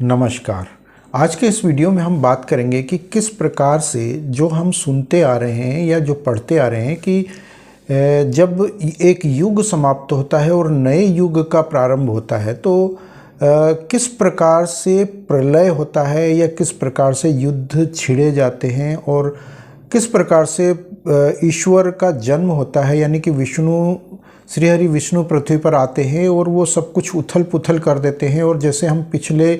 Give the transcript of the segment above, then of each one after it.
नमस्कार। आज के इस वीडियो में हम बात करेंगे कि किस प्रकार से जो हम सुनते आ रहे हैं या जो पढ़ते आ रहे हैं कि जब एक युग समाप्त होता है और नए युग का प्रारंभ होता है तो किस प्रकार से प्रलय होता है या किस प्रकार से युद्ध छिड़े जाते हैं और किस प्रकार से ईश्वर का जन्म होता है, यानी कि श्री हरि विष्णु पृथ्वी पर आते हैं और वो सब कुछ उथल पुथल कर देते हैं। और जैसे हम पिछले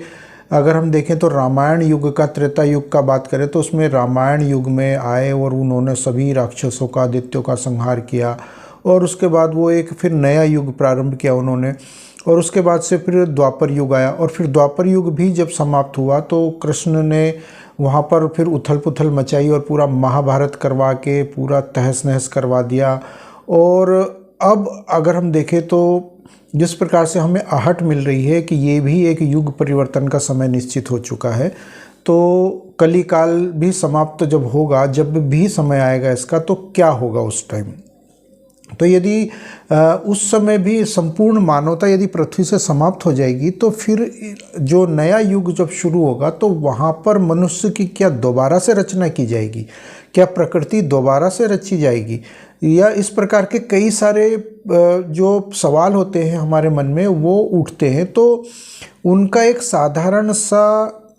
अगर हम देखें तो रामायण युग का, त्रेता युग का बात करें तो उसमें रामायण युग में आए और उन्होंने सभी राक्षसों का, दैत्यों का संहार किया और उसके बाद वो एक फिर नया युग प्रारंभ किया उन्होंने। और उसके बाद से फिर द्वापर युग आया और फिर द्वापर युग भी जब समाप्त हुआ तो कृष्ण ने वहाँ पर फिर उथल पुथल मचाई और पूरा महाभारत करवा के पूरा तहस नहस करवा दिया। और अब अगर हम देखें तो जिस प्रकार से हमें आहट मिल रही है कि ये भी एक युग परिवर्तन का समय निश्चित हो चुका है, तो कली काल भी समाप्त जब होगा, जब भी समय आएगा इसका, तो क्या होगा उस टाइम। तो यदि उस समय भी संपूर्ण मानवता यदि पृथ्वी से समाप्त हो जाएगी तो फिर जो नया युग जब शुरू होगा तो वहाँ पर मनुष्य की क्या दोबारा से रचना की जाएगी, क्या प्रकृति दोबारा से रची जाएगी, या इस प्रकार के कई सारे जो सवाल होते हैं हमारे मन में वो उठते हैं। तो उनका एक साधारण सा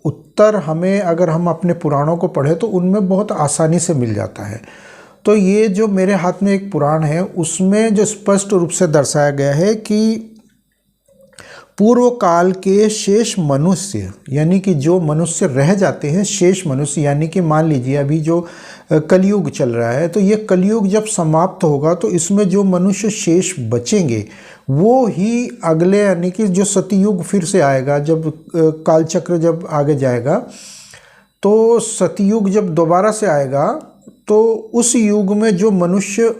उत्तर हमें, अगर हम अपने पुराणों को पढ़ें तो उनमें बहुत आसानी से मिल जाता है। तो ये जो मेरे हाथ में एक पुराण है उसमें जो स्पष्ट रूप से दर्शाया गया है कि पूर्व काल के शेष मनुष्य, यानी कि जो मनुष्य रह जाते हैं, शेष मनुष्य, यानी कि मान लीजिए अभी जो कलयुग चल रहा है तो ये कलयुग जब समाप्त होगा तो इसमें जो मनुष्य शेष बचेंगे वो ही अगले, यानी कि जो सतयुग फिर से आएगा, जब कालचक्र जब आगे जाएगा तो सतयुग जब दोबारा से आएगा तो उस युग में जो मनुष्य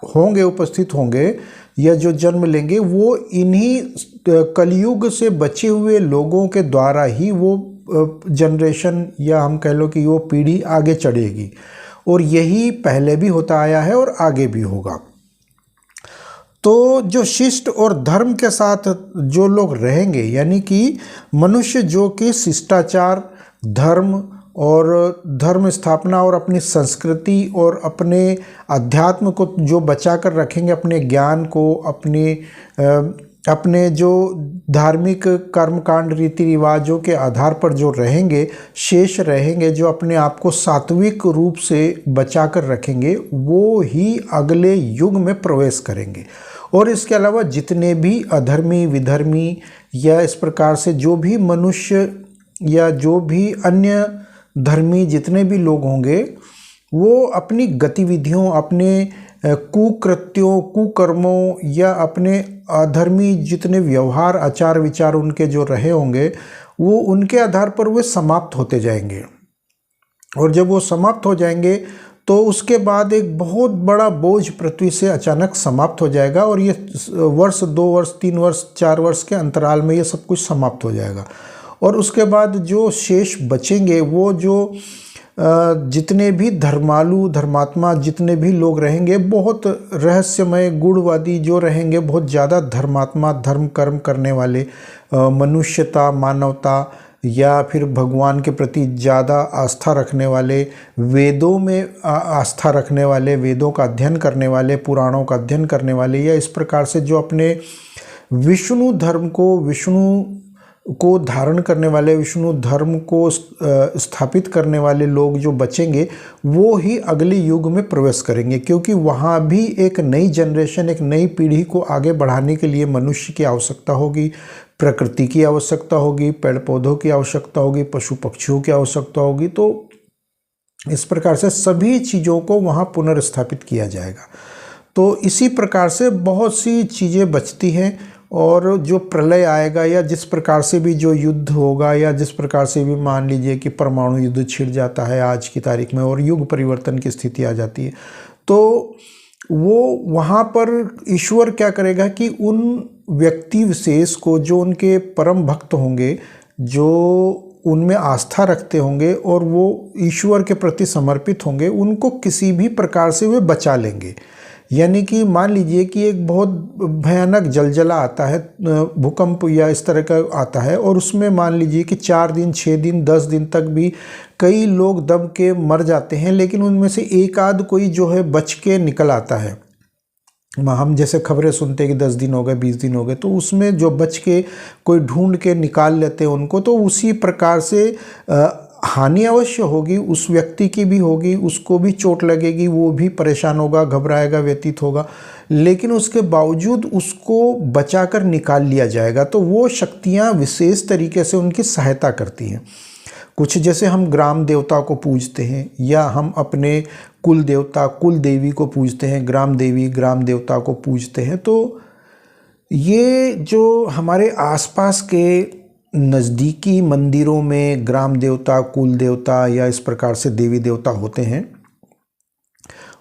होंगे, उपस्थित होंगे या जो जन्म लेंगे, वो इन्हीं कलयुग से बचे हुए लोगों के द्वारा ही वो जनरेशन, या हम कह लो कि वो पीढ़ी आगे चढ़ेगी। और यही पहले भी होता आया है और आगे भी होगा। तो जो शिष्ट और धर्म के साथ जो लोग रहेंगे, यानी कि मनुष्य जो कि शिष्टाचार, धर्म और धर्म स्थापना और अपनी संस्कृति और अपने अध्यात्म को जो बचा कर रखेंगे, अपने ज्ञान को, अपने जो धार्मिक कर्मकांड रीति रिवाजों के आधार पर जो रहेंगे, शेष रहेंगे, जो अपने आप को सात्विक रूप से बचा कर रखेंगे, वो ही अगले युग में प्रवेश करेंगे। और इसके अलावा जितने भी अधर्मी, विधर्मी या इस प्रकार से जो भी मनुष्य या जो भी अन्य धर्मी जितने भी लोग होंगे, वो अपनी गतिविधियों, अपने कुकृत्यों, कुकर्मों या अपने अधर्मी जितने व्यवहार, आचार विचार उनके जो रहे होंगे, वो उनके आधार पर वे समाप्त होते जाएंगे। और जब वो समाप्त हो जाएंगे तो उसके बाद एक बहुत बड़ा बोझ पृथ्वी से अचानक समाप्त हो जाएगा और ये वर्ष, 2 वर्ष, 3 वर्ष, 4 वर्ष के अंतराल में ये सब कुछ समाप्त हो जाएगा। और उसके बाद जो शेष बचेंगे, वो जो जितने भी धर्मालु, धर्मात्मा जितने भी लोग रहेंगे, बहुत रहस्यमय, गूढ़वादी जो रहेंगे, बहुत ज़्यादा धर्मात्मा, धर्म कर्म करने वाले, मनुष्यता, मानवता या फिर भगवान के प्रति ज़्यादा आस्था रखने वाले, वेदों में आस्था रखने वाले, वेदों का अध्ययन करने वाले, पुराणों का अध्ययन करने वाले, या इस प्रकार से जो अपने विष्णु धर्म को, विष्णु को धारण करने वाले, विष्णु धर्म को स्थापित करने वाले लोग जो बचेंगे, वो ही अगले युग में प्रवेश करेंगे। क्योंकि वहाँ भी एक नई जनरेशन, एक नई पीढ़ी को आगे बढ़ाने के लिए मनुष्य की आवश्यकता होगी, प्रकृति की आवश्यकता होगी, पेड़ पौधों की आवश्यकता होगी, पशु पक्षियों की आवश्यकता होगी। तो इस प्रकार से सभी चीज़ों को वहाँ पुनर्स्थापित किया जाएगा। तो इसी प्रकार से बहुत सी चीज़ें बचती हैं और जो प्रलय आएगा या जिस प्रकार से भी जो युद्ध होगा, या जिस प्रकार से भी मान लीजिए कि परमाणु युद्ध छिड़ जाता है आज की तारीख में और युग परिवर्तन की स्थिति आ जाती है, तो वो वहाँ पर ईश्वर क्या करेगा कि उन व्यक्ति विशेष को, जो उनके परम भक्त होंगे, जो उनमें आस्था रखते होंगे और वो ईश्वर के प्रति समर्पित होंगे, उनको किसी भी प्रकार से वे बचा लेंगे। यानी कि मान लीजिए कि एक बहुत भयानक जलजला आता है, भूकंप या इस तरह का आता है, और उसमें मान लीजिए कि 4 दिन 6 दिन 10 दिन तक भी कई लोग दब के मर जाते हैं, लेकिन उनमें से एक आध कोई जो है बच के निकल आता है। हम जैसे खबरें सुनते हैं कि 10 दिन हो गए 20 दिन हो गए, तो उसमें जो बच के कोई ढूंढ के निकाल लेते हैं उनको, तो उसी प्रकार से हानि अवश्य होगी, उस व्यक्ति की भी होगी, उसको भी चोट लगेगी, वो भी परेशान होगा, घबराएगा, व्यतीत होगा, लेकिन उसके बावजूद उसको बचाकर निकाल लिया जाएगा। तो वो शक्तियाँ विशेष तरीके से उनकी सहायता करती हैं। कुछ जैसे हम ग्राम देवता को पूजते हैं, या हम अपने कुल देवता कुल देवी को पूजते हैं, ग्राम देवी ग्राम देवता को पूजते हैं, तो ये जो हमारे आसपास के नज़दीकी मंदिरों में ग्राम देवता कुल देवता या इस प्रकार से देवी देवता होते हैं,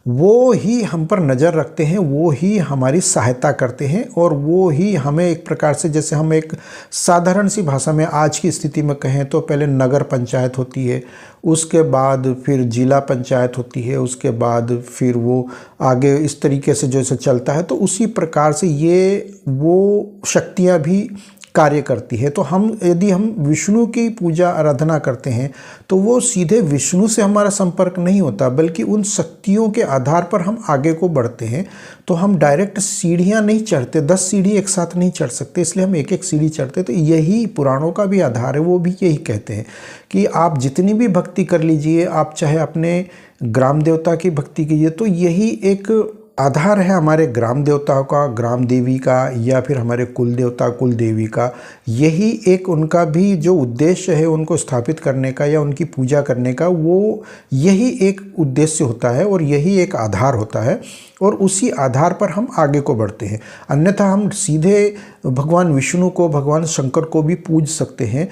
वो ही हम पर नज़र रखते हैं, वो ही हमारी सहायता करते हैं, और वो ही हमें एक प्रकार से, जैसे हम एक साधारण सी भाषा में आज की स्थिति में कहें तो पहले नगर पंचायत होती है, उसके बाद फिर जिला पंचायत होती है, उसके बाद फिर वो आगे इस तरीके से जैसे चलता है, तो उसी प्रकार से ये वो शक्तियाँ भी कार्य करती है। तो हम यदि हम विष्णु की पूजा आराधना करते हैं तो वो सीधे विष्णु से हमारा संपर्क नहीं होता, बल्कि उन शक्तियों के आधार पर हम आगे को बढ़ते हैं। तो हम डायरेक्ट सीढ़ियाँ नहीं चढ़ते, 10 सीढ़ी एक साथ नहीं चढ़ सकते, इसलिए हम एक एक सीढ़ी चढ़ते। तो यही पुराणों का भी आधार है, वो भी यही कहते हैं कि आप जितनी भी भक्ति कर लीजिए, आप चाहे अपने ग्राम देवता की भक्ति कीजिए, तो यही एक आधार है हमारे ग्राम देवताओं का, ग्राम देवी का, या फिर हमारे कुल देवता कुल देवी का। यही एक उनका भी जो उद्देश्य है उनको स्थापित करने का या उनकी पूजा करने का, वो यही एक उद्देश्य होता है और यही एक आधार होता है, और उसी आधार पर हम आगे को बढ़ते हैं। अन्यथा हम सीधे भगवान विष्णु को भगवान शंकर को भी पूज सकते हैं,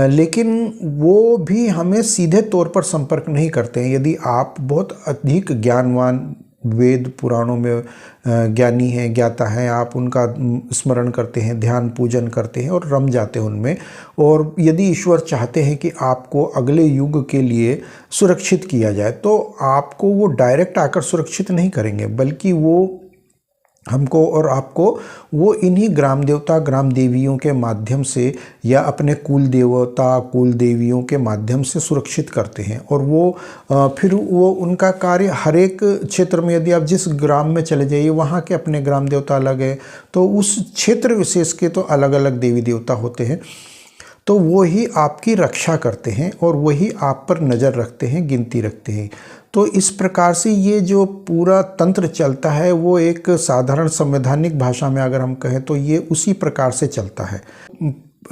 लेकिन वो भी हमें सीधे तौर पर संपर्क नहीं करते हैं। यदि आप बहुत अधिक ज्ञानवान, वेद पुराणों में ज्ञानी हैं, ज्ञाता हैं, आप उनका स्मरण करते हैं, ध्यान पूजन करते हैं और रम जाते हैं उनमें, और यदि ईश्वर चाहते हैं कि आपको अगले युग के लिए सुरक्षित किया जाए, तो आपको वो डायरेक्ट आकर सुरक्षित नहीं करेंगे, बल्कि वो हमको और आपको वो इन्हीं ग्राम देवता ग्राम देवियों के माध्यम से या अपने कुल देवता कुल देवियों के माध्यम से सुरक्षित करते हैं। और वो फिर वो उनका कार्य हर एक क्षेत्र में, यदि आप जिस ग्राम में चले जाइए वहाँ के अपने ग्राम देवता अलग है, तो उस क्षेत्र विशेष के तो अलग अलग देवी देवता होते हैं, तो वो ही आपकी रक्षा करते हैं और वही आप पर नज़र रखते हैं, गिनती रखते हैं। तो इस प्रकार से ये जो पूरा तंत्र चलता है वो एक साधारण संवैधानिक भाषा में अगर हम कहें तो ये उसी प्रकार से चलता है।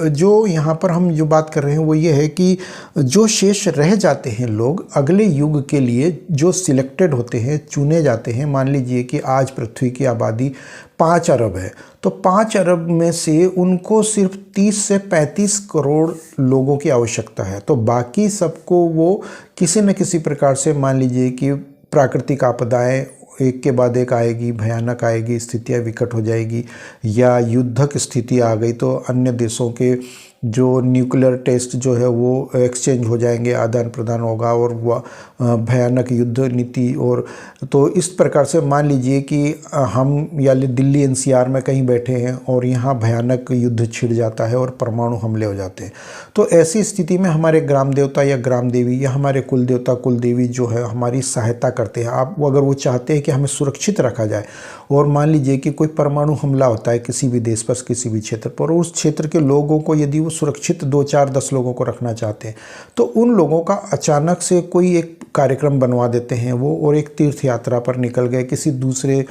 जो यहाँ पर हम जो बात कर रहे हैं वो ये है कि जो शेष रह जाते हैं लोग अगले युग के लिए, जो सिलेक्टेड होते हैं, चुने जाते हैं। मान लीजिए कि आज पृथ्वी की आबादी 5 अरब है, तो 5 अरब में से उनको सिर्फ 30 से 35 करोड़ लोगों की आवश्यकता है। तो बाकी सबको वो किसी न किसी प्रकार से, मान लीजिए कि प्राकृतिक आपदाएं एक के बाद एक आएगी, भयानक आएगी, स्थितियाँ विकट हो जाएगी, या युद्धक स्थिति आ गई तो अन्य देशों के जो न्यूक्लियर टेस्ट जो है वो एक्सचेंज हो जाएंगे, आदान प्रदान होगा और वह भयानक युद्ध नीति। और तो इस प्रकार से मान लीजिए कि हम या दिल्ली एनसीआर में कहीं बैठे हैं और यहाँ भयानक युद्ध छिड़ जाता है और परमाणु हमले हो जाते हैं, तो ऐसी स्थिति में हमारे ग्राम देवता या ग्राम देवी या हमारे कुल देवता कुल देवी जो है हमारी सहायता करते हैं। आप अगर वो चाहते हैं कि हमें सुरक्षित रखा जाए, और मान लीजिए कि कोई परमाणु हमला होता है किसी भी देश पर, किसी भी क्षेत्र पर, और उस क्षेत्र के लोगों को यदि वो सुरक्षित 2 4 10 लोगों को रखना चाहते हैं, तो उन लोगों का अचानक से कोई एक कार्यक्रम बनवा देते हैं वो, और एक तीर्थ यात्रा पर निकल गए, किसी दूसरे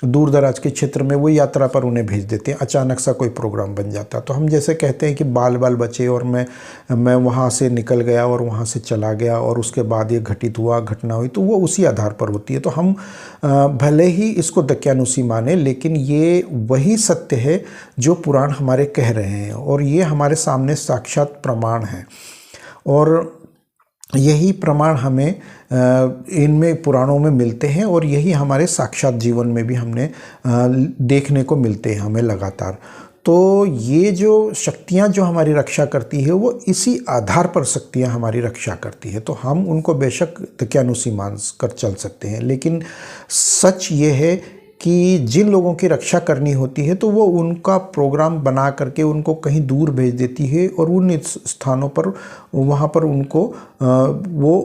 दूर दराज के क्षेत्र में वो यात्रा पर उन्हें भेज देते हैं, अचानक सा कोई प्रोग्राम बन जाता। तो हम जैसे कहते हैं कि बाल बाल बचे और मैं वहाँ से निकल गया और वहाँ से चला गया और उसके बाद ये घटित हुआ, घटना हुई, तो वो उसी आधार पर होती है। तो हम भले ही इसको दक्यानुसी माने, लेकिन ये वही सत्य है जो पुराण हमारे कह रहे हैं, और ये हमारे सामने साक्षात प्रमाण है, और यही प्रमाण हमें इनमें पुराणों में मिलते हैं, और यही हमारे साक्षात जीवन में भी हमने देखने को मिलते हैं हमें लगातार। तो ये जो शक्तियाँ जो हमारी रक्षा करती है वो इसी आधार पर शक्तियाँ हमारी रक्षा करती है। तो हम उनको बेशक दक्यानुसी मान कर चल सकते हैं, लेकिन सच ये है कि जिन लोगों की रक्षा करनी होती है तो वो उनका प्रोग्राम बना करके उनको कहीं दूर भेज देती है और उन स्थानों पर वहाँ पर उनको वो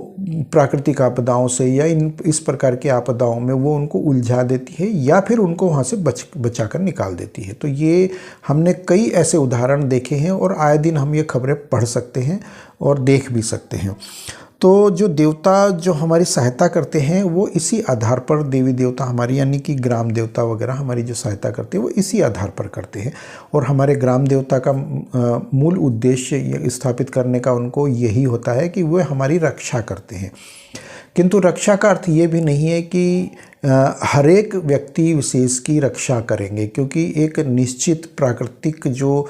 प्राकृतिक आपदाओं से या इस प्रकार की आपदाओं में वो उनको उलझा देती है या फिर उनको वहाँ से बचा कर निकाल देती है। तो ये हमने कई ऐसे उदाहरण देखे हैं और आए दिन हम ये खबरें पढ़ सकते हैं और देख भी सकते हैं। तो जो देवता जो हमारी सहायता करते हैं वो इसी आधार पर, देवी देवता हमारी यानी कि ग्राम देवता वगैरह हमारी जो सहायता करते हैं वो इसी आधार पर करते हैं। और हमारे ग्राम देवता का मूल उद्देश्य स्थापित करने का उनको यही होता है कि वे हमारी रक्षा करते हैं। किंतु रक्षा का अर्थ ये भी नहीं है कि हर एक व्यक्ति विशेष की रक्षा करेंगे, क्योंकि एक निश्चित प्राकृतिक जो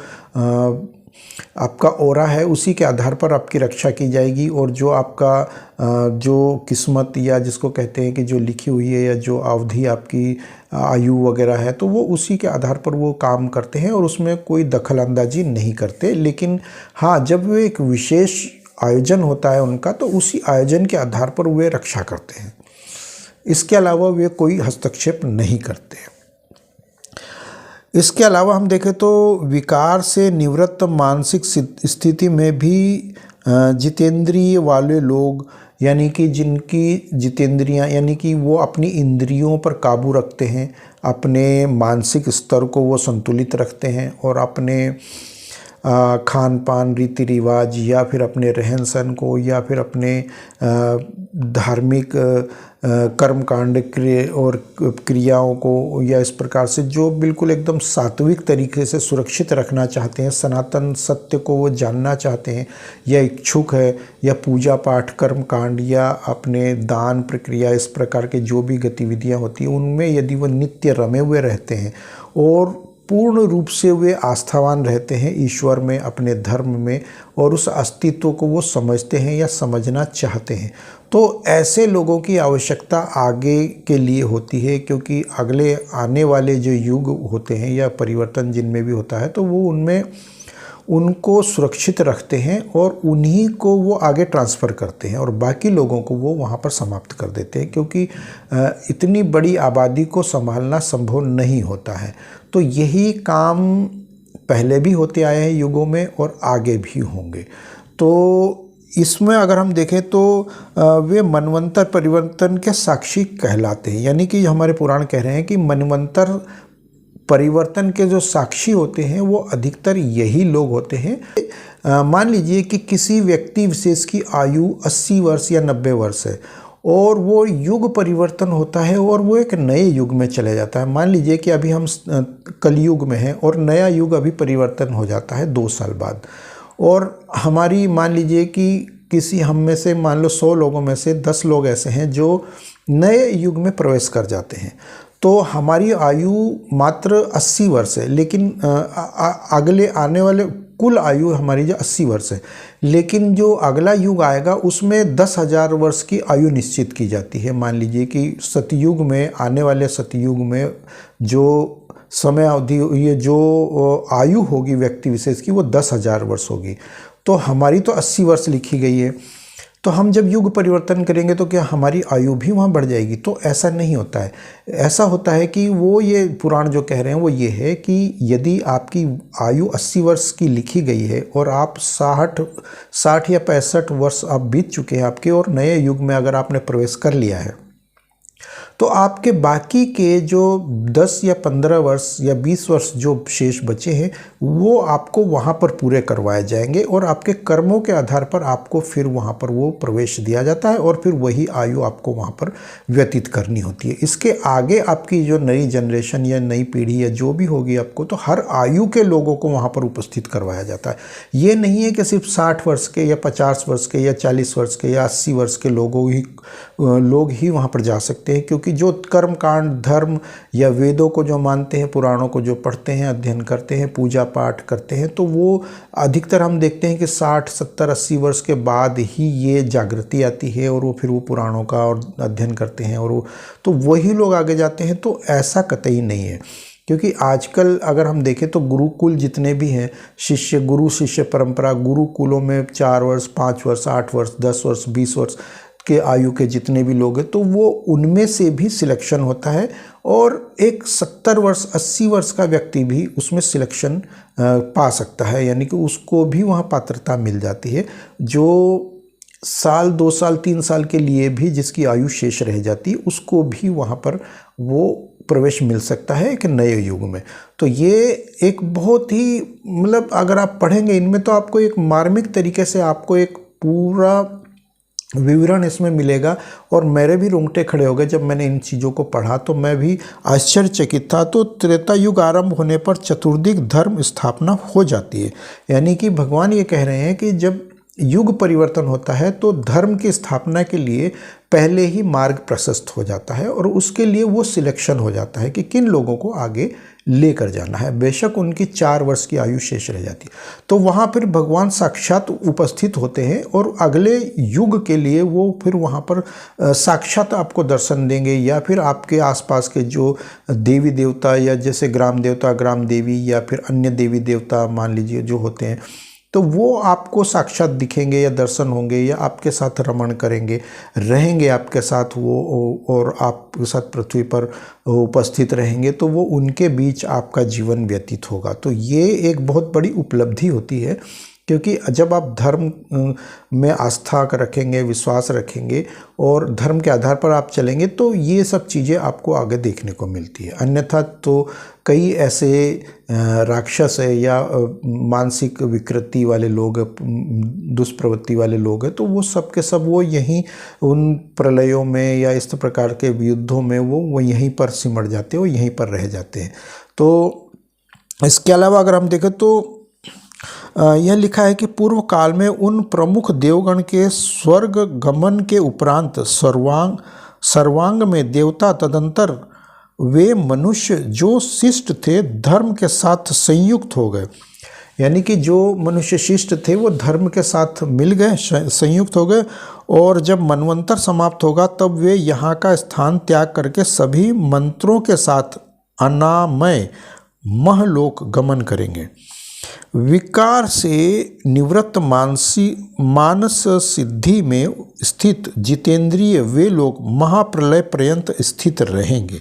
आपका ओरा है उसी के आधार पर आपकी रक्षा की जाएगी। और जो आपका जो किस्मत या जिसको कहते हैं कि जो लिखी हुई है या जो अवधि आपकी आयु वगैरह है तो वो उसी के आधार पर वो काम करते हैं और उसमें कोई दखल अंदाजी नहीं करते। लेकिन हाँ, जब वो एक विशेष आयोजन होता है उनका तो उसी आयोजन के आधार पर वे रक्षा करते हैं, इसके अलावा वे कोई हस्तक्षेप नहीं करते हैं। इसके अलावा हम देखें तो विकार से निवृत्त मानसिक स्थिति में भी जितेंद्रिय वाले लोग, यानी कि जिनकी जितेंद्रियां यानी कि वो अपनी इंद्रियों पर काबू रखते हैं, अपने मानसिक स्तर को वो संतुलित रखते हैं और अपने खान पान रीति रिवाज या फिर अपने रहन सहन को या फिर अपने धार्मिक कर्म कांड और क्रियाओं को या इस प्रकार से जो बिल्कुल एकदम सात्विक तरीके से सुरक्षित रखना चाहते हैं, सनातन सत्य को वो जानना चाहते हैं या इच्छुक है, या पूजा पाठ कर्म कांड या अपने दान प्रक्रिया इस प्रकार के जो भी गतिविधियां होती हैं उनमें यदि वो नित्य रमे हुए रहते हैं और पूर्ण रूप से वे आस्थावान रहते हैं ईश्वर में, अपने धर्म में, और उस अस्तित्व को वो समझते हैं या समझना चाहते हैं, तो ऐसे लोगों की आवश्यकता आगे के लिए होती है। क्योंकि अगले आने वाले जो युग होते हैं या परिवर्तन जिनमें भी होता है तो वो उनमें उनको सुरक्षित रखते हैं और उन्हीं को वो आगे ट्रांसफ़र करते हैं और बाकी लोगों को वो वहाँ पर समाप्त कर देते हैं, क्योंकि इतनी बड़ी आबादी को संभालना संभव नहीं होता है। तो यही काम पहले भी होते आए हैं युगों में और आगे भी होंगे। तो इसमें अगर हम देखें तो वे मनवंतर परिवर्तन के साक्षी कहलाते हैं, यानी कि हमारे पुराण कह रहे हैं कि मनवंतर परिवर्तन के जो साक्षी होते हैं वो अधिकतर यही लोग होते हैं। मान लीजिए कि किसी व्यक्ति विशेष की आयु 80 वर्ष या 90 वर्ष है और वो युग परिवर्तन होता है और वो एक नए युग में चले जाता है। मान लीजिए कि अभी हम कलयुग में हैं और नया युग अभी परिवर्तन हो जाता है 2 साल बाद, और हमारी मान लीजिए कि किसी हम में से मान लो 100 लोगों में से 10 लोग ऐसे हैं जो नए युग में प्रवेश कर जाते हैं। तो हमारी आयु मात्र 80 वर्ष है, लेकिन अगले आने वाले कुल आयु हमारी जो 80 वर्ष है, लेकिन जो अगला युग आएगा उसमें 10,000 वर्ष की आयु निश्चित की जाती है। मान लीजिए कि सतयुग में, आने वाले सतयुग में जो समय अवधि, ये जो आयु होगी व्यक्ति विशेष की वो 10,000 वर्ष होगी। तो हमारी तो 80 वर्ष लिखी गई है, तो हम जब युग परिवर्तन करेंगे तो क्या हमारी आयु भी वहाँ बढ़ जाएगी? तो ऐसा नहीं होता है। ऐसा होता है कि वो ये पुराण जो कह रहे हैं वो ये है कि यदि आपकी आयु 80 वर्ष की लिखी गई है और आप 60 या 65 वर्ष आप बीत चुके हैं आपके, और नए युग में अगर आपने प्रवेश कर लिया है, तो आपके बाकी के जो 10 या 15 वर्ष या 20 वर्ष जो शेष बचे हैं वो आपको वहाँ पर पूरे करवाए जाएंगे और आपके कर्मों के आधार पर आपको फिर वहाँ पर वो प्रवेश दिया जाता है और फिर वही आयु आपको वहाँ पर व्यतीत करनी होती है। इसके आगे आपकी जो नई जनरेशन या नई पीढ़ी या जो भी होगी आपको, तो हर आयु के लोगों को वहाँ पर उपस्थित करवाया जाता है। ये नहीं है कि सिर्फ 60 वर्ष के या 50 वर्ष के या 40 वर्ष के या 80 वर्ष के लोग ही वहाँ पर जा सकते हैं, क्योंकि जो कर्म कांड, धर्म या वेदों को जो मानते हैं, पुराणों को जो पढ़ते हैं, अध्ययन करते हैं, पूजा पाठ करते हैं, तो वो अधिकतर हम देखते हैं कि 60, 70, 80 वर्ष के बाद ही ये जागृति आती है और वो फिर वो पुराणों का और अध्ययन करते हैं और वो तो वही लोग आगे जाते हैं। तो ऐसा कतई नहीं है, क्योंकि आजकल अगर हम देखें तो गुरुकुल जितने भी हैं, गुरु शिष्य परंपरा, गुरुकुलों में 4 वर्ष, 5 वर्ष, 8 वर्ष, 10 वर्ष, 20 वर्ष के आयु के जितने भी लोग हैं, तो वो उनमें से भी सिलेक्शन होता है और एक 70 वर्ष 80 वर्ष का व्यक्ति भी उसमें सिलेक्शन पा सकता है, यानी कि उसको भी वहाँ पात्रता मिल जाती है। जो साल 2 साल 3 साल के लिए भी जिसकी आयु शेष रह जाती है, उसको भी वहाँ पर वो प्रवेश मिल सकता है एक नए युग में। तो ये एक बहुत ही मतलब अगर आप पढ़ेंगे इनमें तो आपको एक मार्मिक तरीके से आपको एक पूरा विवरण इसमें मिलेगा। और मेरे भी रोंगटे खड़े हो गए जब मैंने इन चीज़ों को पढ़ा, तो मैं भी आश्चर्यचकित था। तो त्रेता युग आरंभ होने पर चतुर्दिक धर्म स्थापना हो जाती है, यानी कि भगवान ये कह रहे हैं कि जब युग परिवर्तन होता है तो धर्म की स्थापना के लिए पहले ही मार्ग प्रशस्त हो जाता है और उसके लिए वो सिलेक्शन हो जाता है कि किन लोगों को आगे लेकर जाना है। बेशक उनकी 4 वर्ष की आयु शेष रह जाती है, तो वहाँ फिर भगवान साक्षात उपस्थित होते हैं और अगले युग के लिए वो फिर वहाँ पर साक्षात आपको दर्शन देंगे, या फिर आपके आसपास के जो देवी देवता या जैसे ग्राम देवता ग्राम देवी या फिर अन्य देवी देवता मान लीजिए जो होते हैं, तो वो आपको साक्षात दिखेंगे या दर्शन होंगे या आपके साथ रमण करेंगे, रहेंगे आपके साथ वो और आपके साथ पृथ्वी पर उपस्थित रहेंगे, तो वो उनके बीच आपका जीवन व्यतीत होगा। तो ये एक बहुत बड़ी उपलब्धि होती है, क्योंकि जब आप धर्म में आस्था रखेंगे, विश्वास रखेंगे और धर्म के आधार पर आप चलेंगे, तो ये सब चीज़ें आपको आगे देखने को मिलती है। अन्यथा तो कई ऐसे राक्षस है या मानसिक विकृति वाले लोग, दुष्प्रवृत्ति वाले लोग हैं, तो वो सब के सब वो यहीं उन प्रलयों में या इस प्रकार के युद्धों में वो यहीं पर सिमट जाते हैं, वो यहीं पर रह जाते हैं। तो इसके अलावा अगर हम देखें तो यह लिखा है कि पूर्व काल में उन प्रमुख देवगण के स्वर्ग गमन के उपरांत सर्वांग में देवता तदंतर वे मनुष्य जो शिष्ट थे धर्म के साथ संयुक्त हो गए, यानी कि जो मनुष्य शिष्ट थे वो धर्म के साथ मिल गए, संयुक्त हो गए, और जब मनवंतर समाप्त होगा तब वे यहाँ का स्थान त्याग करके सभी मंत्रों के साथ अनामय महलोक गमन करेंगे। विकार से निवृत्त मानस सिद्धि में स्थित जितेंद्रिय वे लोग महाप्रलय पर्यंत स्थित रहेंगे,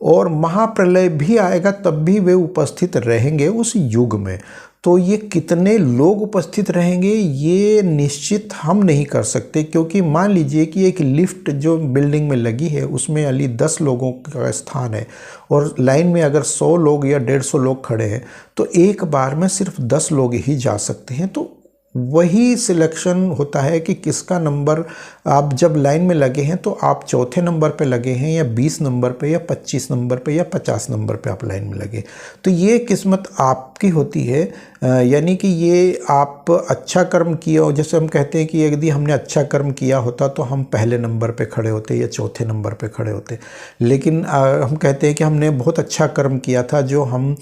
और महाप्रलय भी आएगा तब भी वे उपस्थित रहेंगे उस युग में। तो ये कितने लोग उपस्थित रहेंगे ये निश्चित हम नहीं कर सकते, क्योंकि मान लीजिए कि एक लिफ्ट जो बिल्डिंग में लगी है उसमें अली 10 लोगों का स्थान है और लाइन में अगर 100 लोग या 150 लोग खड़े हैं तो एक बार में सिर्फ 10 लोग ही जा सकते हैं। तो वही सिलेक्शन होता है कि किसका नंबर, आप जब लाइन में लगे हैं तो आप चौथे नंबर पे लगे हैं या 20 नंबर पे या 25 नंबर पे या 50 नंबर पे आप लाइन में लगे, तो ये किस्मत आपकी होती है। यानी कि ये आप अच्छा कर्म किया हो, जैसे हम कहते हैं कि यदि हमने अच्छा कर्म किया होता तो हम पहले नंबर पे खड़े होते या चौथे नंबर पे खड़े होते, लेकिन हम कहते हैं कि हमने बहुत अच्छा कर्म किया था जो हम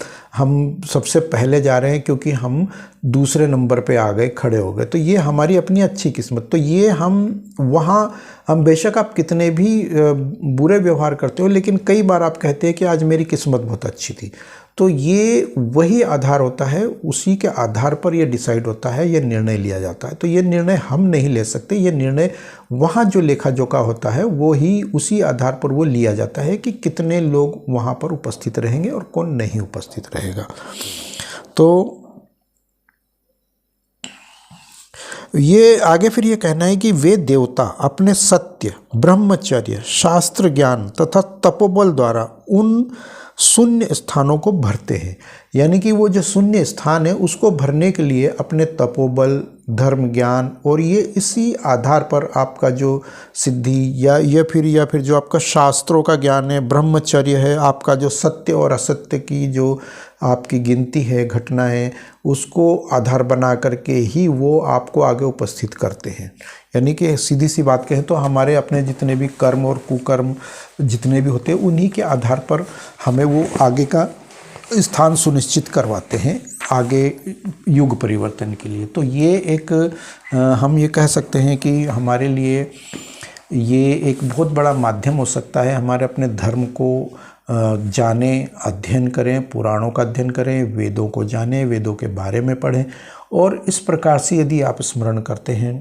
सबसे पहले जा रहे हैं क्योंकि हम दूसरे नंबर पे आ गए, खड़े हो गए। तो ये हमारी अपनी अच्छी किस्मत। तो ये हम बेशक आप कितने भी बुरे व्यवहार करते हो, लेकिन कई बार आप कहते हैं कि आज मेरी किस्मत बहुत अच्छी थी। तो ये वही आधार होता है, उसी के आधार पर ये डिसाइड होता है, ये निर्णय लिया जाता है। तो ये निर्णय हम नहीं ले सकते, ये निर्णय वहाँ जो लेखा जोखा होता है वो ही उसी आधार पर वो लिया जाता है कि कितने लोग वहाँ पर उपस्थित रहेंगे और कौन नहीं उपस्थित रहेगा। तो ये आगे फिर ये कहना है कि वे देवता अपने सत्य, ब्रह्मचर्य, शास्त्र ज्ञान तथा तपोबल द्वारा उन शून्य स्थानों को भरते हैं। यानी कि वो जो शून्य स्थान है उसको भरने के लिए अपने तपोबल, धर्म ज्ञान और ये इसी आधार पर आपका जो सिद्धि या फिर जो आपका शास्त्रों का ज्ञान है, ब्रह्मचर्य है, आपका जो सत्य और असत्य की जो आपकी गिनती है, घटना है, उसको आधार बना करके ही वो आपको आगे उपस्थित करते हैं। यानी कि सीधी सी बात कहें तो हमारे अपने जितने भी कर्म और कुकर्म जितने भी होते हैं उन्हीं के आधार पर हमें वो आगे का स्थान सुनिश्चित करवाते हैं आगे युग परिवर्तन के लिए। तो ये एक हम ये कह सकते हैं कि हमारे लिए ये एक बहुत बड़ा माध्यम हो सकता है। हमारे अपने धर्म को जाने, अध्ययन करें, पुराणों का अध्ययन करें, वेदों को जानें, वेदों के बारे में पढ़ें, और इस प्रकार से यदि आप स्मरण करते हैं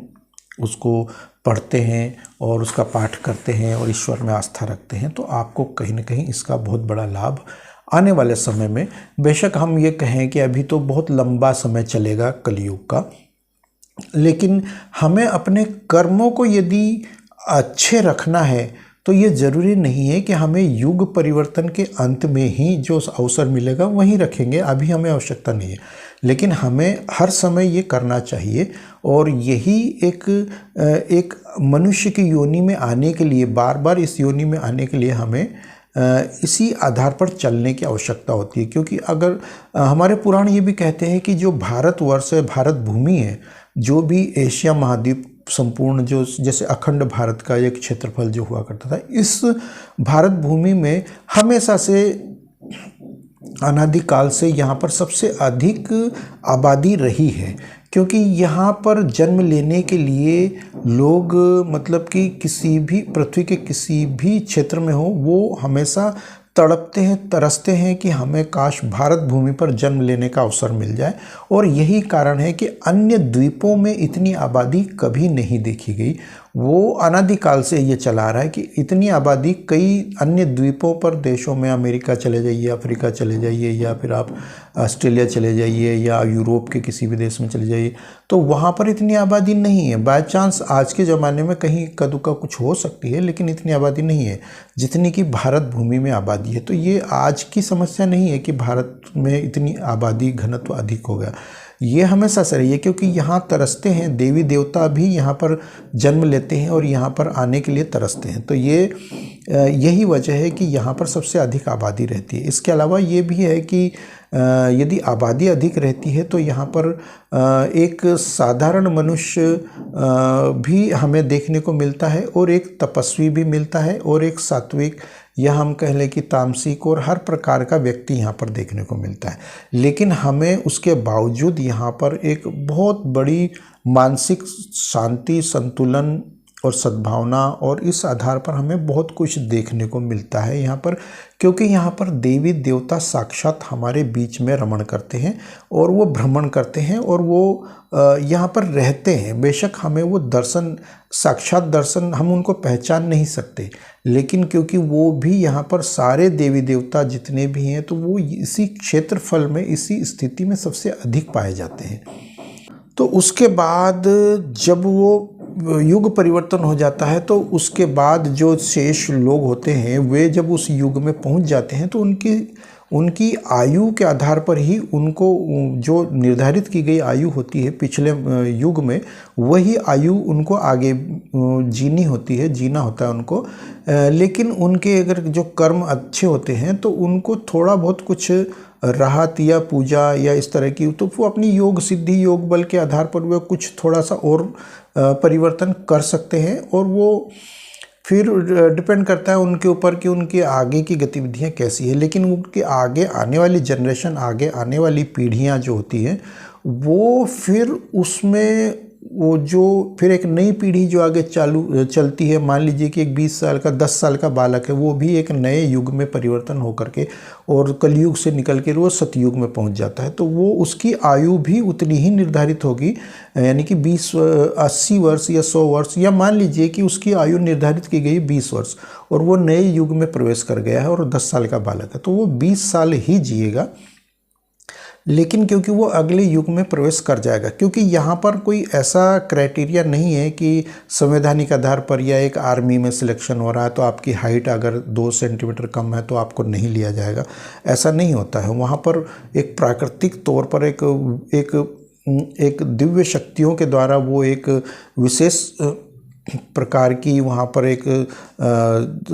उसको पढ़ते हैं और उसका पाठ करते हैं और ईश्वर में आस्था रखते हैं, तो आपको कहीं ना कहीं इसका बहुत बड़ा लाभ आने वाले समय में, बेशक हम ये कहें कि अभी तो बहुत लंबा समय चलेगा कलयुग का, लेकिन हमें अपने कर्मों को यदि अच्छे रखना है तो ये ज़रूरी नहीं है कि हमें युग परिवर्तन के अंत में ही जो अवसर मिलेगा वहीं रखेंगे, अभी हमें आवश्यकता नहीं है, लेकिन हमें हर समय ये करना चाहिए। और यही एक मनुष्य की योनि में आने के लिए, बार बार इस योनि में आने के लिए हमें इसी आधार पर चलने की आवश्यकता होती है। क्योंकि अगर हमारे पुराण ये भी कहते हैं कि जो भारतवर्ष है, भारत भूमि है, जो भी एशिया महाद्वीप संपूर्ण, जो जैसे अखंड भारत का एक क्षेत्रफल जो हुआ करता था, इस भारत भूमि में हमेशा से अनादिकाल से यहाँ पर सबसे अधिक आबादी रही है। क्योंकि यहाँ पर जन्म लेने के लिए लोग, मतलब कि किसी भी पृथ्वी के किसी भी क्षेत्र में हो, वो हमेशा तड़पते हैं, तरसते हैं कि हमें काश भारत भूमि पर जन्म लेने का अवसर मिल जाए। और यही कारण है कि अन्य द्वीपों में इतनी आबादी कभी नहीं देखी गई। वो अनादिकाल से ये चला रहा है कि इतनी आबादी कई अन्य द्वीपों पर, देशों में, अमेरिका चले जाइए, अफ्रीका चले जाइए, या फिर आप ऑस्ट्रेलिया चले जाइए, या यूरोप के किसी भी देश में चले जाइए, तो वहाँ पर इतनी आबादी नहीं है। बाय चांस आज के ज़माने में कहीं इक्का दुक्का कुछ हो सकती है, लेकिन इतनी आबादी नहीं है जितनी कि भारत भूमि में आबादी है। तो ये आज की समस्या नहीं है कि भारत में इतनी आबादी घनत्व अधिक हो गया, ये हमेशा से रही है। क्योंकि यहाँ तरसते हैं, देवी देवता भी यहाँ पर जन्म लेते हैं और यहाँ पर आने के लिए तरसते हैं। तो ये यही वजह है कि यहाँ पर सबसे अधिक आबादी रहती है। इसके अलावा ये भी है कि यदि आबादी अधिक रहती है तो यहाँ पर एक साधारण मनुष्य भी हमें देखने को मिलता है, और एक तपस्वी भी मिलता है, और एक सात्विक, या हम कह लें कि तामसिक, और हर प्रकार का व्यक्ति यहाँ पर देखने को मिलता है। लेकिन हमें उसके बावजूद यहाँ पर एक बहुत बड़ी मानसिक शांति, संतुलन और सद्भावना, और इस आधार पर हमें बहुत कुछ देखने को मिलता है यहाँ पर। क्योंकि यहाँ पर देवी देवता साक्षात हमारे बीच में रमण करते हैं, और वो भ्रमण करते हैं, और वो यहाँ पर रहते हैं। बेशक हमें वो दर्शन, साक्षात दर्शन, हम उनको पहचान नहीं सकते, लेकिन क्योंकि वो भी यहाँ पर सारे देवी देवता जितने भी हैं, तो वो इसी क्षेत्रफल में, इसी स्थिति में सबसे अधिक पाए जाते हैं। तो उसके बाद जब वो युग परिवर्तन हो जाता है, तो उसके बाद जो शेष लोग होते हैं, वे जब उस युग में पहुंच जाते हैं, तो उनकी आयु के आधार पर ही उनको जो निर्धारित की गई आयु होती है पिछले युग में, वही आयु उनको आगे जीनी होती है, जीना होता है उनको। लेकिन उनके अगर जो कर्म अच्छे होते हैं तो उनको थोड़ा बहुत कुछ राहत या पूजा या इस तरह की, तो वो अपनी योग सिद्धि, योग बल के आधार पर वे कुछ थोड़ा सा और परिवर्तन कर सकते हैं। और वो फिर डिपेंड करता है उनके ऊपर कि उनके आगे की गतिविधियां कैसी है। लेकिन उनके आगे आने वाली जनरेशन, आगे आने वाली पीढ़ियां जो होती हैं, वो फिर उसमें वो जो फिर एक नई पीढ़ी जो आगे चलती है, मान लीजिए कि एक 20 साल का, 10 साल का बालक है, वो भी एक नए युग में परिवर्तन होकर के और कलयुग से निकल के वो सतयुग में पहुंच जाता है। तो वो उसकी आयु भी उतनी ही निर्धारित होगी, यानी कि 80 वर्ष या 100 वर्ष, या मान लीजिए कि उसकी आयु निर्धारित की गई 20 वर्ष, और वो नए युग में प्रवेश कर गया है और 10 साल का बालक है, तो वो 20 साल ही जिएगा। लेकिन क्योंकि वो अगले युग में प्रवेश कर जाएगा, क्योंकि यहाँ पर कोई ऐसा क्राइटेरिया नहीं है कि संवैधानिक आधार पर या एक आर्मी में सिलेक्शन हो रहा है तो आपकी हाइट अगर 2 सेंटीमीटर कम है तो आपको नहीं लिया जाएगा, ऐसा नहीं होता है। वहाँ पर एक प्राकृतिक तौर पर एक दिव्य शक्तियों के द्वारा वो एक विशेष प्रकार की वहाँ पर एक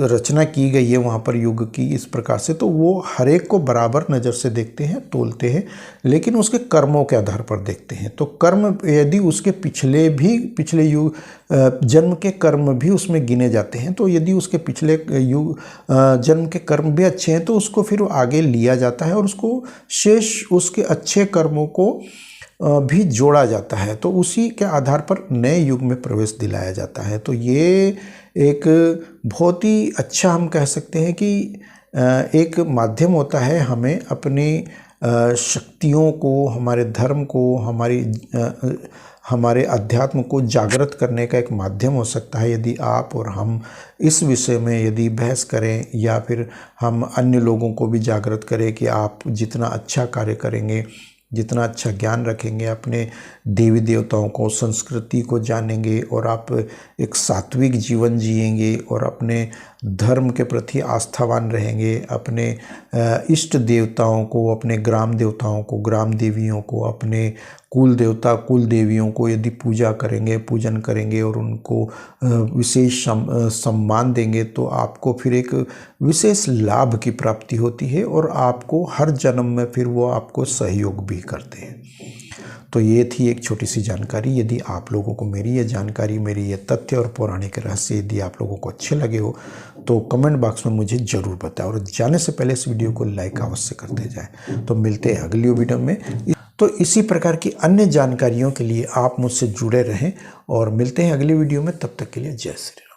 रचना की गई है वहाँ पर युग की इस प्रकार से। तो वो हर एक को बराबर नज़र से देखते हैं, तोलते हैं, लेकिन उसके कर्मों के आधार पर देखते हैं। तो कर्म यदि उसके पिछले युग जन्म के कर्म भी उसमें गिने जाते हैं, तो यदि उसके पिछले युग जन्म के कर्म भी अच्छे हैं तो उसको फिर आगे लिया जाता है और उसको शेष उसके अच्छे कर्मों को भी जोड़ा जाता है, तो उसी के आधार पर नए युग में प्रवेश दिलाया जाता है। तो ये एक बहुत ही अच्छा हम कह सकते हैं कि एक माध्यम होता है हमें अपनी शक्तियों को, हमारे धर्म को, हमारी हमारे अध्यात्म को जागृत करने का एक माध्यम हो सकता है यदि आप और हम इस विषय में यदि बहस करें, या फिर हम अन्य लोगों को भी जागृत करें कि आप जितना अच्छा कार्य करेंगे, जितना अच्छा ज्ञान रखेंगे, अपने देवी देवताओं को, संस्कृति को जानेंगे और आप एक सात्विक जीवन जिएंगे और अपने धर्म के प्रति आस्थावान रहेंगे, अपने इष्ट देवताओं को, अपने ग्राम देवताओं को, ग्राम देवियों को, अपने कुल देवता कुल देवियों को यदि पूजा करेंगे, पूजन करेंगे और उनको विशेष सम्मान देंगे, तो आपको फिर एक विशेष लाभ की प्राप्ति होती है और आपको हर जन्म में फिर वो आपको सहयोग भी करते हैं। तो ये थी एक छोटी सी जानकारी। यदि आप लोगों को मेरी ये जानकारी, मेरी ये तथ्य और पौराणिक रहस्य यदि आप लोगों को अच्छे लगे हो तो कमेंट बॉक्स में मुझे ज़रूर बताएं, और जाने से पहले इस वीडियो को लाइक अवश्य करते जाएं। तो मिलते हैं अगली वीडियो में। तो इसी प्रकार की अन्य जानकारियों के लिए आप मुझसे जुड़े रहें और मिलते हैं अगली वीडियो में। तब तक के लिए जय श्री राम।